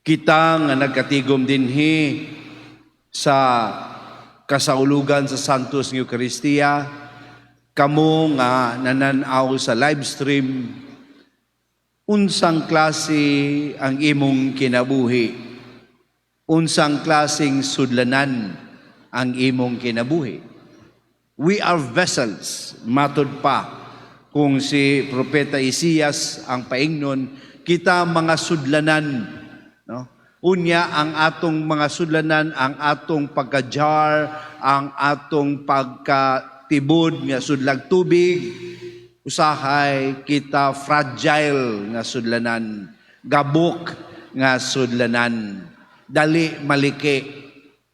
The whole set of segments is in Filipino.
Kita nga nagkatigom dinhi sa kasaulugan sa Santos ng Eucharistia, kamo nga nananaw sa live stream, unsang klase ang imong kinabuhi, unsang klaseng sudlanan ang imong kinabuhi. We are vessels, matod pa kung si Propeta Isias ang paingnon, kita mga sudlanan. No? Unya ang atong mga sudlanan, ang atong pagka-jar, ang atong pagkatibod nga sudlag tubig, usahay kita fragile nga sudlanan, gabok nga sudlanan, dali maliki,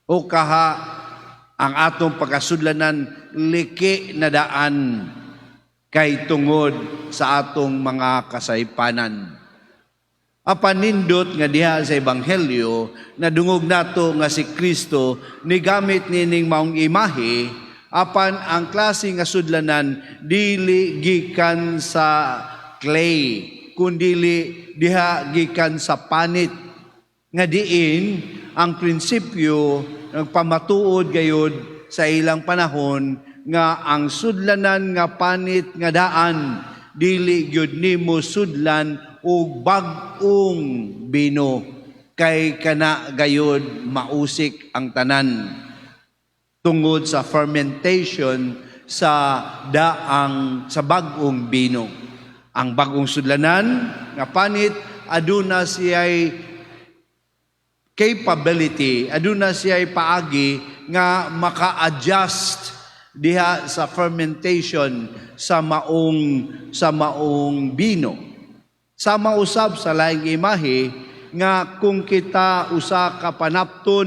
o kaha ang atong pagkasudlanan liki na daan kay tungod sa atong mga kasaypanan. Apanindot nga diha sa Ebanghelyo, nadungog nato nga si Kristo ni gamit nining maong imahe, apan ang klase nga sudlanan dili gikan sa clay, kundili diha gikan sa panit. Nga diin ang prinsipyo nagpamatuod gayud sa ilang panahon nga ang sudlanan nga panit nga daan dili gyud nimo sudlan o bag-ong bino kay kana gayud mausik ang tanan tungod sa fermentation sa daang sa bag-ong bino. Ang bag-ong sudlanan nga panit aduna siyay capability, aduna siyay paagi nga maka-adjust diha sa fermentation sa maong bino. Sama usab sa laing imahe nga kung kita usa ka panapton,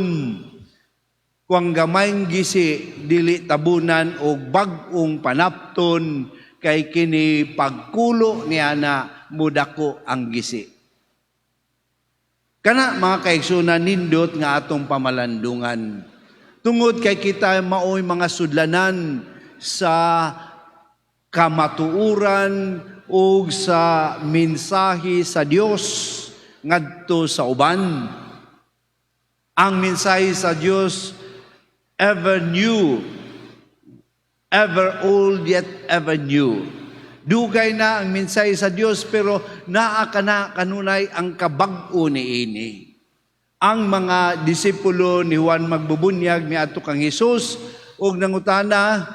kung gamayng gisi dili tabunan og bag-ong panapton kay kini pagkulo niana mudako ang gisi. Kana mga kaigsunan nindot nga atong pamalandungan. Tungod kay kita maoy mga sudlanan sa kamatuuran o sa mensahe sa Dios ngadto sa uban. Ang mensahe sa Dios ever new, ever old yet ever new. Dugay na ang mensahe sa Dios pero naa kana kanunay ang kabag-o niini. Ang mga disipulo ni Juan Magbubunyag miadto kang Hesus ug nangutana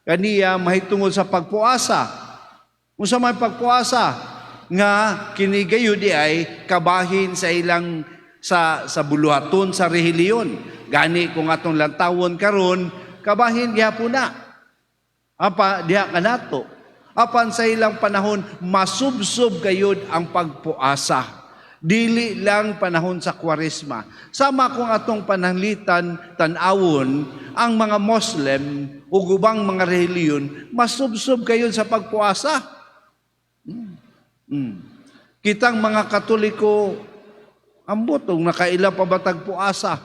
kaniya mahitungod sa pagpuasa. Unsa may pagpuasa nga kini gayud ay kabahin sa ilang sa buluhaton sa relihiyon. Gani kung atong lantawon karon kabahin gyapon na. Apa diha kanato. Apan sa ilang panahon masubsob gayud ang pagpuasa. Dili lang panahon sa Kwaresma. Sama kung atong pananglitan tan-awon ang mga Muslim o ubang mga relihiyon masubsob gayud sa pagpuasa. Kitang mga Katoliko ambot og nakaila pa batag puasa.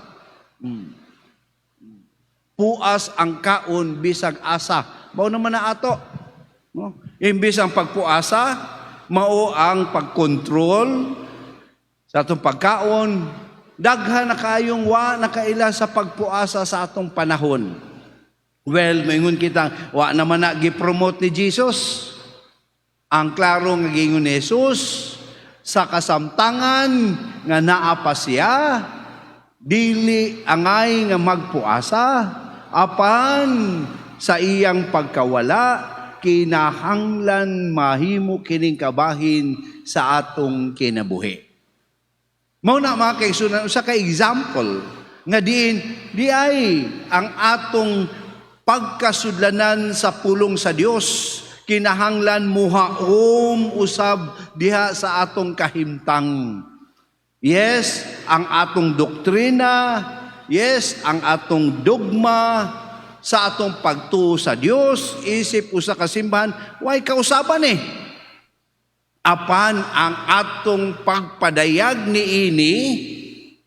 Puas ang kaon bisag asa. Mao naman na ato. No? Imbis ang pagpuasa, mao ang pagkontrol sa atong pagkaon. Daghan na kayong wa nakaila sa pagpuasa sa atong panahon. Well, maingon kita, wa naman na gi-promote ni Jesus. Ang klaro nga gingon ni Jesus sa kasamtangan nga naa pa siya, dili angay nga magpuasa, apan sa iyang pagkawala, kinahanglan mahimo kining kabahin sa atong kinabuhi. Mao na mga kaigsunan, usa ka example nga di ay ang atong pagkasudlanan sa pulong sa Dios kinahanglan muhaom usab diha sa atong kahimtang. Yes, ang atong doktrina, yes, ang atong dogma sa atong pagtuo sa Dios, isip usa ka simbahan, way kausaban Apan ang atong pagpadayag niini,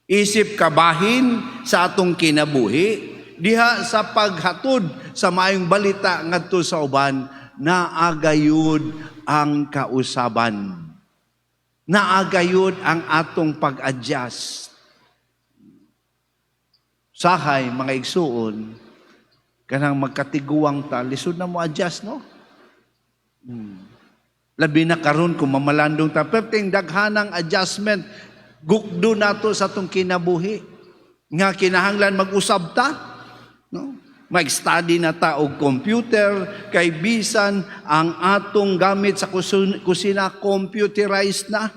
isip kabahin sa atong kinabuhi, diha sa paghatod sa maayong balita ngadto sa uban, naagayud ang kausaban. naagayod ang atong pag-adjust. Sahay, mga igsuon, kanang magkatiguang ta, lisod na mo adjust, no? Labi na karon kung mamalandong ta, perting daghanang adjustment, gukdo nato sa atong kinabuhi. Nga kinahanglan mag-usab ta, no? Mag-study na ta og computer, kay bisan ang atong gamit sa kusina computerized na.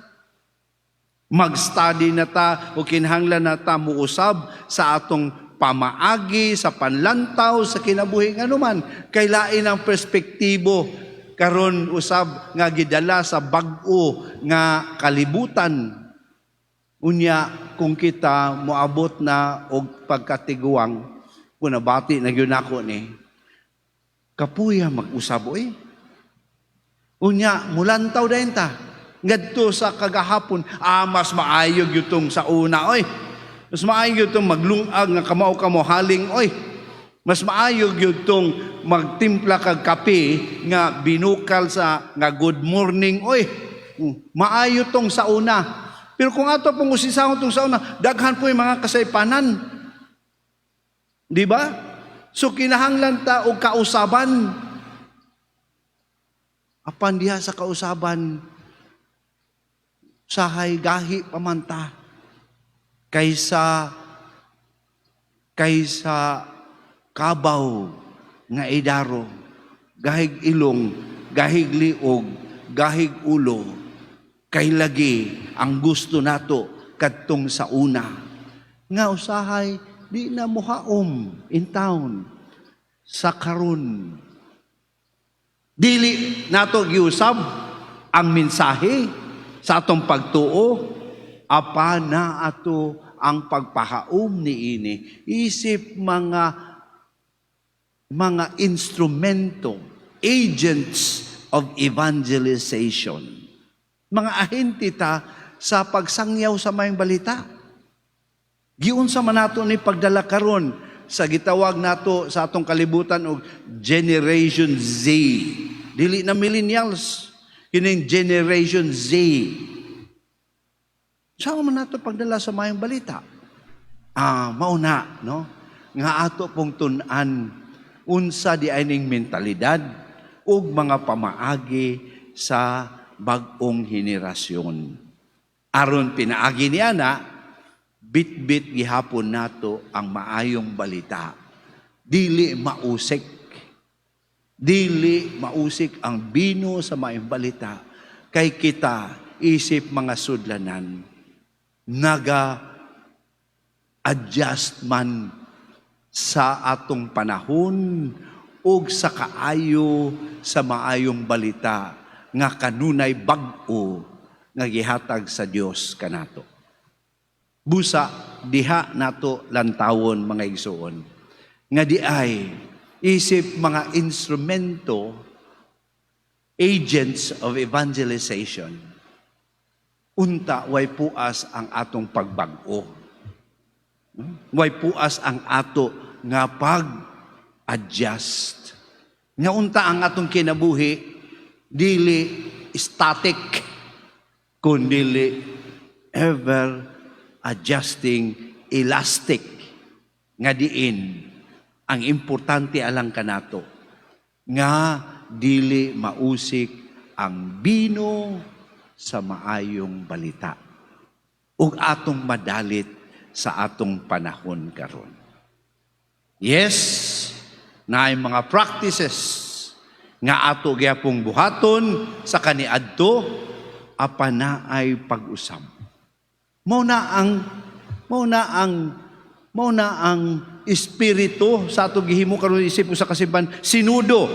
Mag-study na ta o kinahanglan na ta muusab sa atong pamaagi, sa panlantaw, sa kinabuhi nga naman. Kay lain ang perspektibo karon usab nga gidala sa bag-o nga kalibutan. Unya kung kita moabot na og pagkatiguang, kung nabati na yun ako ni, kapuya mag-usab oy. Unya mulantaw dayon ta. Ngadto sa kagahapon, mas maayog yutong sa una, oy. Mas maayog yutong maglungag nga kamo haling, oy. Mas maayog yutong magtimpla kag kape nga binukal sa nga good morning, oy. Maayo tong sa una. Pero kung ato pong usisahon tong sa una, daghan po yung mga kasaypanan. Di ba? So kinahanglan ta og kausaban. Apan diha sa kausaban, sahay gahi pamanta kaysa kabaw nga idaro, gahig ilong, gahig liog, gahig ulo, kay lagi ang gusto nato kadtong sa una. Nga usahay di na muhaom in town sa karon. Dili nato giusab ang mensahe sa atong pagtuo, apa na ato ang pagpahaom niini. Isip mga instrumento, agents of evangelization. Mga ahente ta sa pagsangyaw sa mayang balita. Giunsa man nato ni pagdala karon sa gitawag nato sa atong kalibutan og Generation Z. Dili na millennials, kining Generation Z. Saan man nato pagdala sa mayang balita? Mauna, no? Nga ato pong tun-an unsa di ay ning mentalidad ug mga pamaagi sa bag-ong henerasyon. Aron pinaagi niya na, bit-bit gihapon nato ang maayong balita. Dili mausik. Dili mausik ang bino sa maayong balita. Kay kita, isip mga sudlanan, naga-adjust man sa atong panahon ug sa kaayo sa maayong balita nga kanunay bag-o nga gihatag sa Dios kanato. Busa diha nato lantawon mga igsoon nga di ay isip mga instrumento, agents of evangelization, unta way puas ang atong pagbag-o. Way puas ang ato nga pag-adjust. Nga unta ang atong kinabuhi, dili static, kundi ever adjusting, elastic, nga diin ang importante alang kanato, nga dili mausik ang bino sa maayong balita ug atong madalit sa atong panahon karon. Yes, naay mga practices nga ato gyapong buhaton sa kaniadto, apan naay pag-usab. Mao na ang espiritu sa ato gihimo karon isip sa kasimban, sinudo.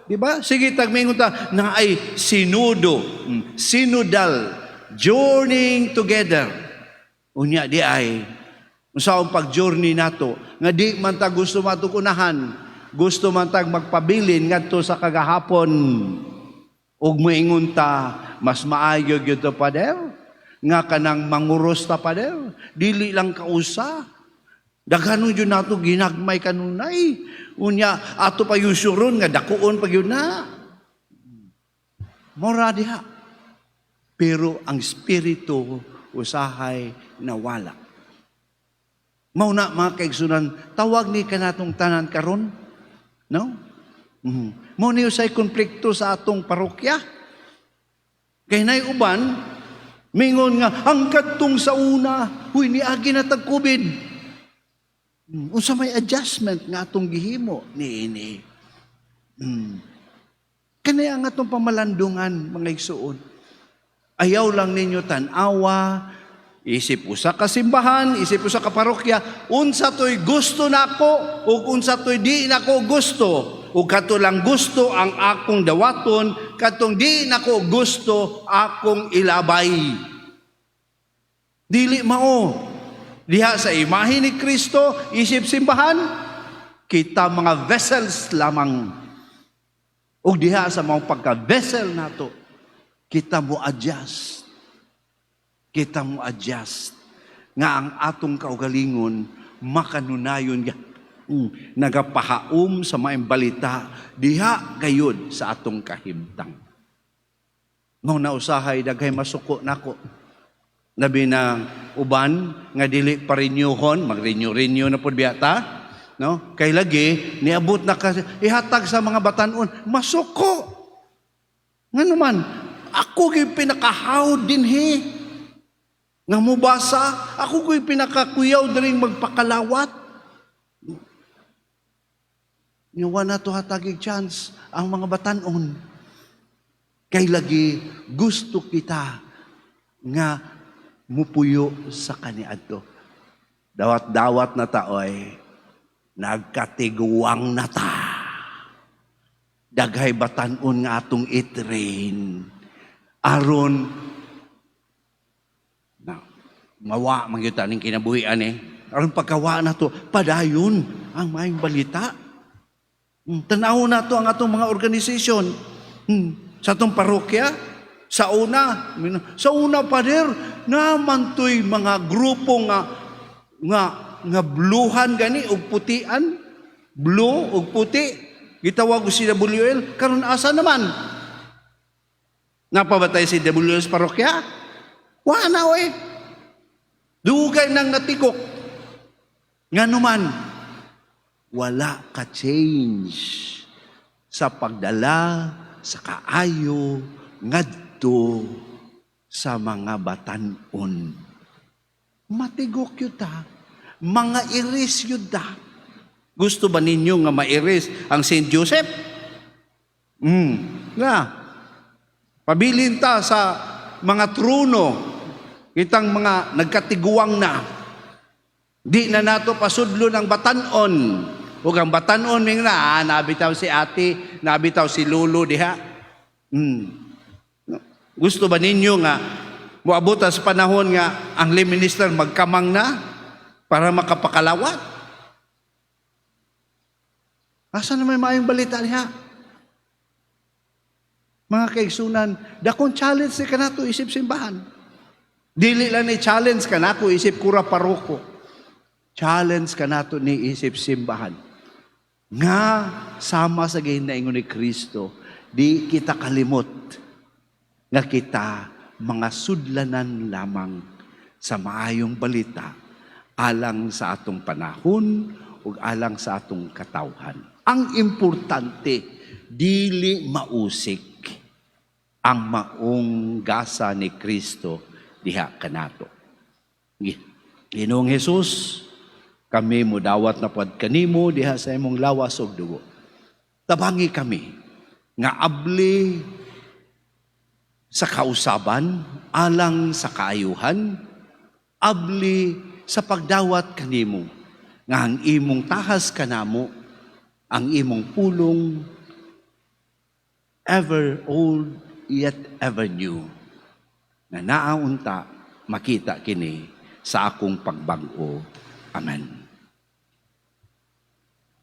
Di ba? Sige, tagmingon ta na ay sinudo, synodal, journeying together. Unya di ay usaon pag-journey nato nga di man ta gusto matukunahan, gusto man tag magpabilin ngadto sa kagahapon. Ug moingon ta mas maayo gyud to pader nga kanang manguros ta pader, dili lang kausa. Daghanon yun nato ginagmay kanunay. Unya, ato pa yung suron nga dakuon pa yun na. Mora diha. pero ang Espiritu usahay nawala. Mauna mga kaigsunan, tawag ni kanatong tanan karon, no? Mao ni usay konflikto sa atong parokya. Kay nay uban mingon nga ang kadtong sa una, huy niagi na tag COVID. Unsa may adjustment nga atong gihimo niini. Kanaya nga atong pamalandungan mga igsuon. Ayaw lang ninyo tanawa, isip usa ka simbahan, isip usa ka parokya, unsa toy gusto nako ug unsa toy di nako gusto. Ug kato lang gusto ang akong dawaton, katong di nako gusto akong ilabay. Dili mao. Diha sa imahe ni Kristo, isip simbahan, kita mga vessels lamang. Ug diha sa mga pagka-vessel nato, kita mo adjust. Kita mo adjust. Nga ang atong kaugalingon, makanunayon nagapahaom sa maayong balita, diha gayud sa atong kahimtang. Mao na usahay, daghay masuko nako. Labi na uban, nga dili pa renewhon, mag-renew na po biyata, no? Kay lagi, niabot na kasi, ihatag sa mga batanon, masuko. Nga naman, ako ko'y pinakahawd din nga mubasa, ako ko'y pinakakuyaw din magpakalawat. Ngawa na to hatagig chance ang mga batanon. Kay lagi, gusto kita nga mupuyo sa kaniadto. Dawat-dawat na taoy, nagkatiguang na ta. Daghay batanon nga atong itrain. Aron, mawa, magyuta ning kinabuhian aron pagkawa na to, padayon ang maayong balita. Tanaw na to ang atong mga organisasyon. Sa atong parokya, sa una, Pader, naman to'y mga grupo nga bluhan gani, ug putian, blue, ug puti, gitawag ko si WL, karon asa naman? Napabatay si WL sa parokya? Wala Dugay nang natikok. Nga naman, wala ka change sa pagdala, sa kaayo, ngadto sa mga batanon. Matigok yun ta. Mga iris yun ta. Gusto ba ninyo nga mairis ang St. Joseph? Nga. Pabilin ta sa mga trono, kitang mga nagkatiguang na. Di na nato pasudlo ng batanon. Huwag ang batanon ming na, nabitaw si ate, nabitaw si lolo diha. Gusto ba ninyo nga moabot sa panahon nga ang lay minister magkamang na para makapakalawat? Asa na may maayong balita niya? Mga kaigsunan, dakong challenge ka na to isip simbahan. Dili lang ni challenge ka na ko isip kura paroko. Challenge ka na to ni isip simbahan. Nga sama sa gihinaingon ni Kristo, di kita kalimot nga kita mga sudlanan lamang sa maayong balita alang sa atong panahon ug alang sa atong katawhan. Ang importante, dili mausik ang maong gasa ni Kristo diha kanato. Ginoong Jesus, kami mo dawat na pod kanimo diha sa imong lawas ug dugo. Tabangi kami nga abli sa kausaban, alang sa kaayuhan, abli sa pagdawat kanimo, nga ang imong tahas kanamo, ang imong pulong, ever old yet ever new, na naaunta makita kini sa akong pagbag-o. Amen.